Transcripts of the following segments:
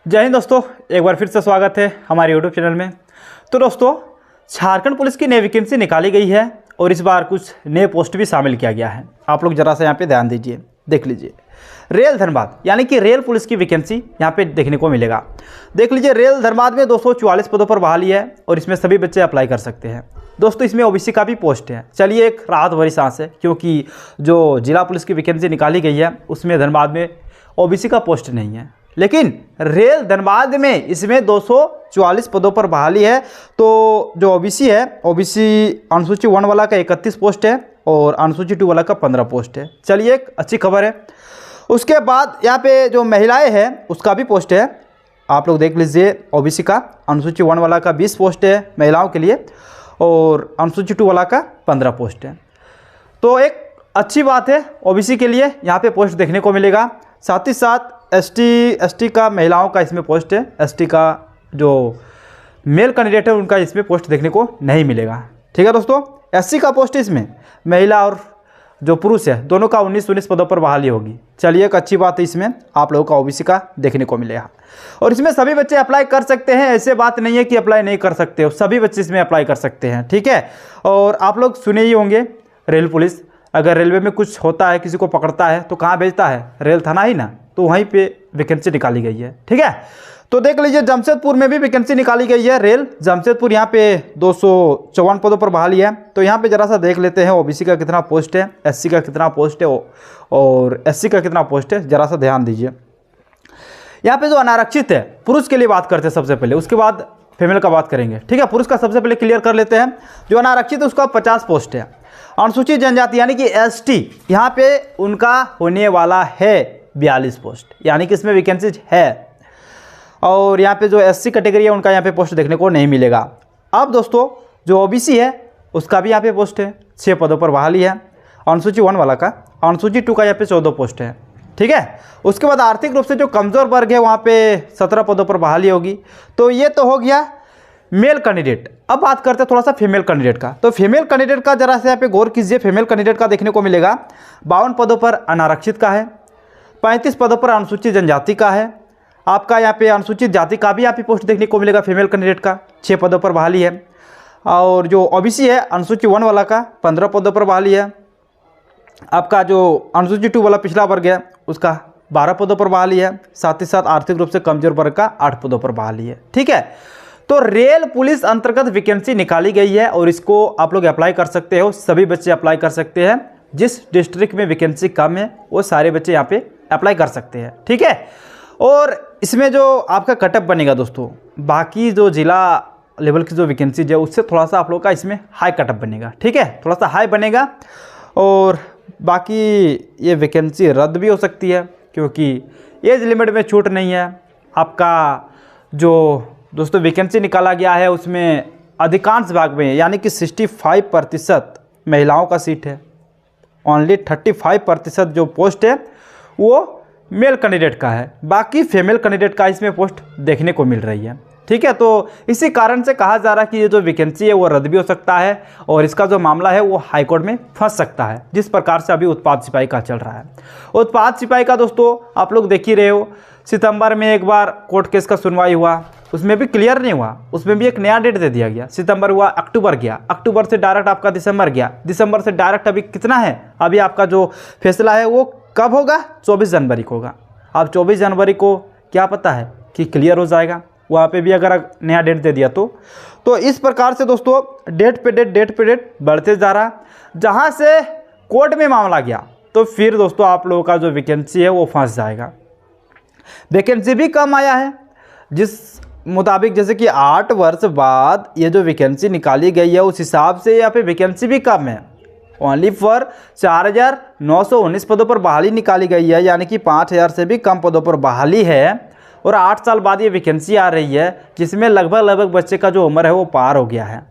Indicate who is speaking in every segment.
Speaker 1: जय हिंद दोस्तों, एक बार फिर से स्वागत है हमारे यूट्यूब चैनल में। तो दोस्तों, झारखंड पुलिस की नई वैकेंसी निकाली गई है और इस बार कुछ नए पोस्ट भी शामिल किया गया है। आप लोग जरा सा यहाँ पे ध्यान दीजिए, देख लीजिए। रेल धनबाद यानी कि रेल पुलिस की वैकेंसी यहाँ पे देखने को मिलेगा। देख लीजिए, रेल धनबाद में 244 पदों पर बहाली है और इसमें सभी बच्चे अप्लाई कर सकते हैं। दोस्तों, इसमें ओबीसी का भी पोस्ट है। चलिए, एक राहत भरी सांस है, क्योंकि जो जिला पुलिस की वैकेंसी निकाली गई है उसमें धनबाद में ओबीसी का पोस्ट नहीं है, लेकिन रेल धनबाद में इसमें 244 पदों पर बहाली है। तो जो ओबीसी है, ओबीसी अनुसूची 1 वाला का 31 पोस्ट है और अनुसूची 2 वाला का 15 पोस्ट है। चलिए, एक अच्छी खबर है। उसके बाद यहाँ पे जो महिलाएं हैं उसका भी पोस्ट है। आप लोग देख लीजिए, ओबीसी का अनुसूची 1 वाला का 20 पोस्ट है महिलाओं के लिए और अनुसूची 2 वाला का 15 पोस्ट है। तो एक अच्छी बात है, ओबीसी के लिए यहाँ पे पोस्ट देखने को मिलेगा। साथ ही साथ एसटी का महिलाओं का इसमें पोस्ट है। एसटी का जो मेल कैंडिडेट है उनका इसमें पोस्ट देखने को नहीं मिलेगा। ठीक है दोस्तों, एससी का पोस्ट इसमें महिला और जो पुरुष है दोनों का 19 पदों पर बहाली होगी। चलिए, एक अच्छी बात है, इसमें आप लोगों का ओबीसी का देखने को मिलेगा और इसमें सभी बच्चे अप्लाई कर सकते हैं। ऐसे बात नहीं है कि अप्लाई नहीं कर सकते हो, सभी बच्चे इसमें अप्लाई कर सकते हैं। ठीक है, और आप लोग सुने ही होंगे, रेल पुलिस अगर रेलवे में कुछ होता है, किसी को पकड़ता है तो कहाँ भेजता है? रेल थाना ही ना। तो वहीं पे वैकेंसी निकाली गई है। ठीक है, तो देख लीजिए, जमशेदपुर में भी वैकेंसी निकाली गई है। रेल जमशेदपुर, यहाँ पे 254 पदों पर बहाली है। तो यहाँ पे जरा सा देख लेते हैं ओबीसी का कितना पोस्ट है, एससी का कितना पोस्ट है और एससी का कितना पोस्ट है। जरा सा ध्यान दीजिए। यहाँ पे जो अनारक्षित है, पुरुष के लिए बात करते हैं सबसे पहले, उसके बाद फीमेल का बात करेंगे। ठीक है, पुरुष का सबसे पहले क्लियर कर लेते हैं। जो अनारक्षित है उसका 50 पोस्ट है। अनुसूचित जनजाति यानी कि एसटी, यहाँ पे उनका होने वाला है 42 पोस्ट, यानी कि इसमें वैकेंसी है। और यहाँ पे जो एससी कैटेगरी है उनका यहाँ पे पोस्ट देखने को नहीं मिलेगा। अब दोस्तों, जो ओबीसी है उसका भी यहाँ पे पोस्ट है, 6 पदों पर बहाली है। अनुसूची 1 वाला का, अनुसूची 2 का यहाँ पे 14 पोस्ट है। ठीक है, उसके बाद आर्थिक रूप से जो कमज़ोर वर्ग है वहाँ पे 17 पदों पर बहाली होगी। तो ये तो हो गया मेल कैंडिडेट। अब बात करते हैं थोड़ा सा फीमेल कैंडिडेट का। तो फीमेल कैंडिडेट का जरा से यहाँ पे गौर कीजिए। फीमेल कैंडिडेट का देखने को मिलेगा 52 पदों पर अनारक्षित का है, 35 पदों पर अनुसूचित जनजाति का है। आपका यहाँ पे अनुसूचित जाति का भी यहाँ पे पोस्ट देखने को मिलेगा फीमेल कैंडिडेट का, 6 पदों पर बहाली है। और जो ओबीसी है अनुसूची 1 वाला का 15 पदों पर बहाली है। आपका जो अनुसूची 2 वाला पिछला वर्ग है उसका 12 पदों पर बहाली है। साथ ही साथ आर्थिक रूप से कमजोर वर्ग का 8 पदों पर बहाली है। ठीक है, तो रेल पुलिस अंतर्गत वैकेंसी निकाली गई है और इसको आप लोग अप्लाई कर सकते हो। सभी बच्चे अप्लाई कर सकते हैं। जिस डिस्ट्रिक्ट में वैकेंसी कम है वो सारे बच्चे यहाँ पे अप्लाई कर सकते हैं। ठीक है, और इसमें जो आपका कटअप बनेगा दोस्तों, बाकी जो जिला लेवल की जो वैकेंसी है उससे थोड़ा सा आप लोग का इसमें हाई कटअप बनेगा। ठीक है, थोड़ा सा हाई बनेगा। और बाकी ये वैकेंसी रद्द भी हो सकती है, क्योंकि एज लिमिट में छूट नहीं है। आपका जो दोस्तों वैकेंसी निकाला गया है उसमें अधिकांश भाग में यानी कि 65% महिलाओं का सीट है। ओनली 35% जो पोस्ट है वो मेल कैंडिडेट का है, बाकी फीमेल कैंडिडेट का इसमें पोस्ट देखने को मिल रही है। ठीक है, तो इसी कारण से कहा जा रहा है कि ये जो वैकेंसी है वो रद्द भी हो सकता है और इसका जो मामला है वो हाईकोर्ट में फंस सकता है, जिस प्रकार से अभी उत्पाद सिपाही का चल रहा है। उत्पाद सिपाही का दोस्तों आप लोग देख ही रहे हो, सितंबर में एक बार कोर्ट केस का सुनवाई हुआ, उसमें भी क्लियर नहीं हुआ। उसमें भी एक नया डेट दे दिया गया। सितंबर हुआ, अक्टूबर गया, अक्टूबर से डायरेक्ट आपका दिसंबर गया, दिसंबर से डायरेक्ट अभी कितना है, अभी आपका जो फैसला है वो कब होगा? 24 जनवरी को होगा। अब 24 जनवरी को क्या पता है कि क्लियर हो जाएगा, वहाँ पे भी अगर नया डेट दे दिया तो इस प्रकार से दोस्तों डेट पे डेट बढ़ते जा रहा। जहाँ से कोर्ट में मामला गया तो फिर दोस्तों आप लोगों का जो वैकेंसी है वो फंस जाएगा। वैकेंसी भी कम आया है, जिस मुताबिक जैसे कि 8 वर्ष बाद ये जो वैकेंसी निकाली गई है उस हिसाब से यहाँ पे वैकेंसी भी कम है। ओनली फॉर 4,919 पदों पर बहाली निकाली गई है, यानी कि 5,000 से भी कम पदों पर बहाली है। और 8 साल बाद ये वैकेंसी आ रही है, जिसमें लगभग बच्चे का जो उम्र है वो पार हो गया है।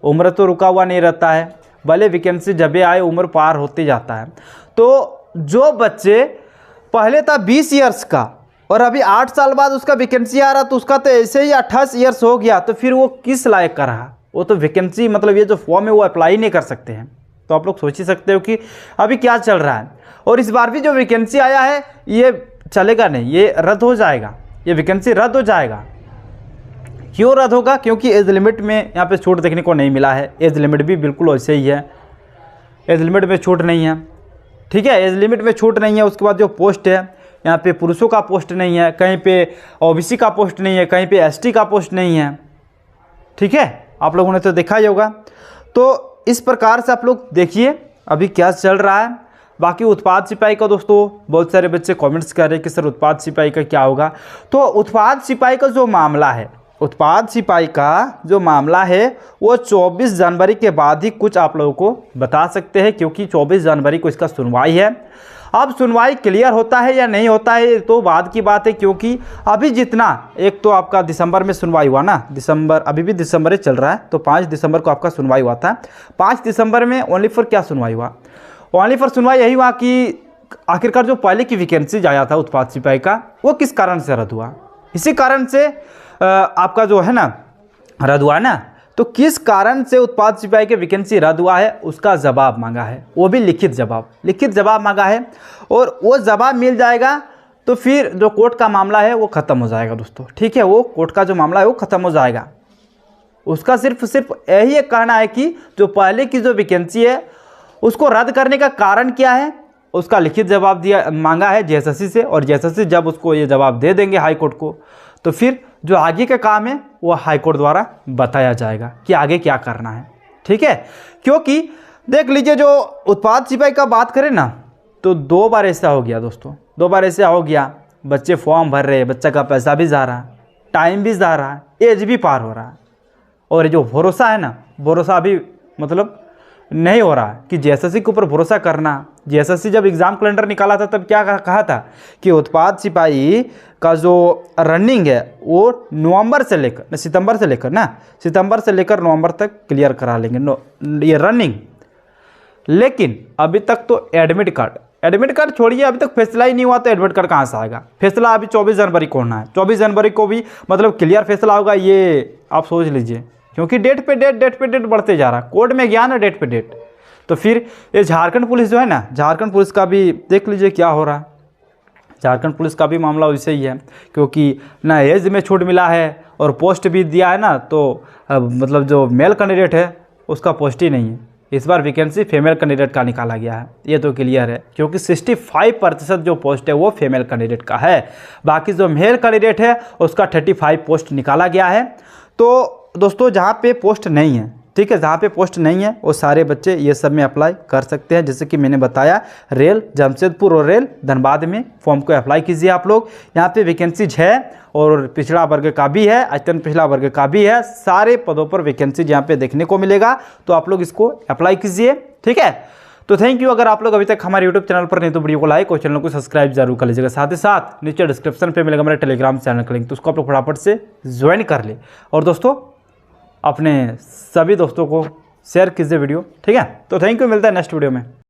Speaker 1: उम्र तो रुका हुआ नहीं रहता है, भले वैकेंसी जब आए उम्र पार होते जाता है। तो जो बच्चे पहले था 20 ईयर्स का और अभी 8 साल बाद उसका वैकेंसी आ रहा, तो उसका तो ऐसे ही 28 ईयर्स हो गया, तो फिर वो किस लायक का रहा? वो तो वैकेंसी मतलब ये जो फॉर्म है वो अप्लाई नहीं कर सकते हैं। तो आप लोग सोच ही सकते हो कि अभी क्या चल रहा है। और इस बार भी जो वैकेंसी आया है ये चलेगा नहीं, ये रद्द हो जाएगा। ये वैकेंसी रद्द हो जाएगा। क्यों रद्द होगा? क्योंकि एज लिमिट में यहाँ पे छूट देखने को नहीं मिला है। एज लिमिट भी बिल्कुल वैसे ही है, एज लिमिट में छूट नहीं है। ठीक है, एज लिमिट में छूट नहीं है। उसके बाद जो पोस्ट है यहाँ पे पुरुषों का पोस्ट नहीं है, कहीं पे ओबीसी का पोस्ट नहीं है, कहीं पे एसटी का पोस्ट नहीं है। ठीक है, आप लोगों ने तो देखा ही होगा। तो इस प्रकार से आप लोग देखिए अभी क्या चल रहा है। बाकी उत्पाद सिपाही का दोस्तों बहुत सारे बच्चे कमेंट्स कर रहे हैं कि सर उत्पाद सिपाही का क्या होगा। तो उत्पाद सिपाही का जो मामला है, उत्पाद सिपाही का जो मामला है वो 24 जनवरी के बाद ही कुछ आप लोगों को बता सकते हैं, क्योंकि 24 जनवरी को इसका सुनवाई है। अब सुनवाई क्लियर होता है या नहीं होता है तो बाद की बात है, क्योंकि अभी जितना एक तो आपका दिसंबर में सुनवाई हुआ ना, दिसंबर अभी भी दिसंबर ही चल रहा है, तो 5 दिसंबर को आपका सुनवाई हुआ था। 5 दिसंबर में ओनली फॉर क्या सुनवाई हुआ? ओनली फॉर सुनवाई यही हुआ कि आखिरकार जो पहले की वैकेंसी आया था उत्पाद सिपाही का वो किस कारण से रद्द हुआ। इसी कारण से आपका जो है ना रद्द हुआ ना, तो किस कारण से उत्पाद सिपाही के वैकेंसी रद्द हुआ है उसका जवाब मांगा है, वो भी लिखित जवाब मांगा है। और वो जवाब मिल जाएगा तो फिर जो कोर्ट का मामला है वो ख़त्म हो जाएगा दोस्तों। ठीक है, वो कोर्ट का जो मामला है वो ख़त्म हो जाएगा। उसका सिर्फ यही एक कहना है कि जो पहले की जो वैकेंसी है उसको रद्द करने का कारण क्या है, उसका लिखित जवाब मांगा है जेएसएससी से। और जेएसएससी जब उसको ये जवाब दे देंगे हाई कोर्ट को, तो फिर जो आगे का काम है वो हाई कोर्ट द्वारा बताया जाएगा कि आगे क्या करना है। ठीक है, क्योंकि देख लीजिए जो उत्पाद सिपाही का बात करें ना, तो 2 बार ऐसा हो गया दोस्तों, 2 बार ऐसा हो गया। बच्चे फॉर्म भर रहे हैं, बच्चा का पैसा भी जा रहा है, टाइम भी जा रहा है, एज भी पार हो रहा है, और जो भरोसा है ना, भरोसा भी मतलब नहीं हो रहा है कि जेएसएससी के ऊपर भरोसा करना। जेएसएससी जब एग्ज़ाम कैलेंडर निकाला था तब क्या कहा था कि उत्पाद सिपाही का जो रनिंग है वो सितंबर से लेकर नवंबर तक क्लियर करा लेंगे ये रनिंग। लेकिन अभी तक तो एडमिट कार्ड छोड़िए, अभी तक फैसला ही नहीं हुआ, तो एडमिट कार्ड कहाँ से आएगा? फैसला अभी 24 जनवरी को होना है। 24 जनवरी को भी मतलब क्लियर फैसला होगा, ये आप सोच लीजिए। क्योंकि डेट पे डेट बढ़ते जा रहा है, कोर्ट में गया ना डेट पे डेट। तो फिर ये झारखंड पुलिस जो है ना, झारखंड पुलिस का भी देख लीजिए क्या हो रहा है। झारखंड पुलिस का भी मामला वैसे ही है, क्योंकि ना एज में छूट मिला है और पोस्ट भी दिया है ना, तो मतलब जो मेल कैंडिडेट है उसका पोस्ट ही नहीं है। इस बार वैकेंसी फीमेल कैंडिडेट का निकाला गया है, ये तो क्लियर है, क्योंकि 65% जो पोस्ट है वो फीमेल कैंडिडेट का है। बाकी जो मेल कैंडिडेट है उसका 35 पोस्ट निकाला गया है। तो दोस्तों जहाँ पे पोस्ट नहीं है, ठीक है, जहाँ पे पोस्ट नहीं है वो सारे बच्चे ये सब में अप्लाई कर सकते हैं। जैसे कि मैंने बताया, रेल जमशेदपुर और रेल धनबाद में फॉर्म को अप्लाई कीजिए आप लोग। यहाँ पे वैकेंसीज है और पिछड़ा वर्ग का भी है, अत्यंत पिछड़ा वर्ग का भी है। सारे पदों पर वैकेंसीज यहाँ पे देखने को मिलेगा, तो आप लोग इसको अप्लाई कीजिए। ठीक है, तो थैंक यू। अगर आप लोग अभी तक हमारे यूट्यूब चैनल पर नहीं तो वीडियो को लाइक और चैनल को सब्सक्राइब जरूर कर लीजिएगा। साथ ही साथ नीचे डिस्क्रिप्शन पे मिलेगा मेरा टेलीग्राम चैनल का लिंक, तो उसको आप लोग फटाफट से ज्वाइन कर ले। और दोस्तों अपने सभी दोस्तों को शेयर कीजिए वीडियो। ठीक है, तो थैंक यू, मिलता है नेक्स्ट वीडियो में।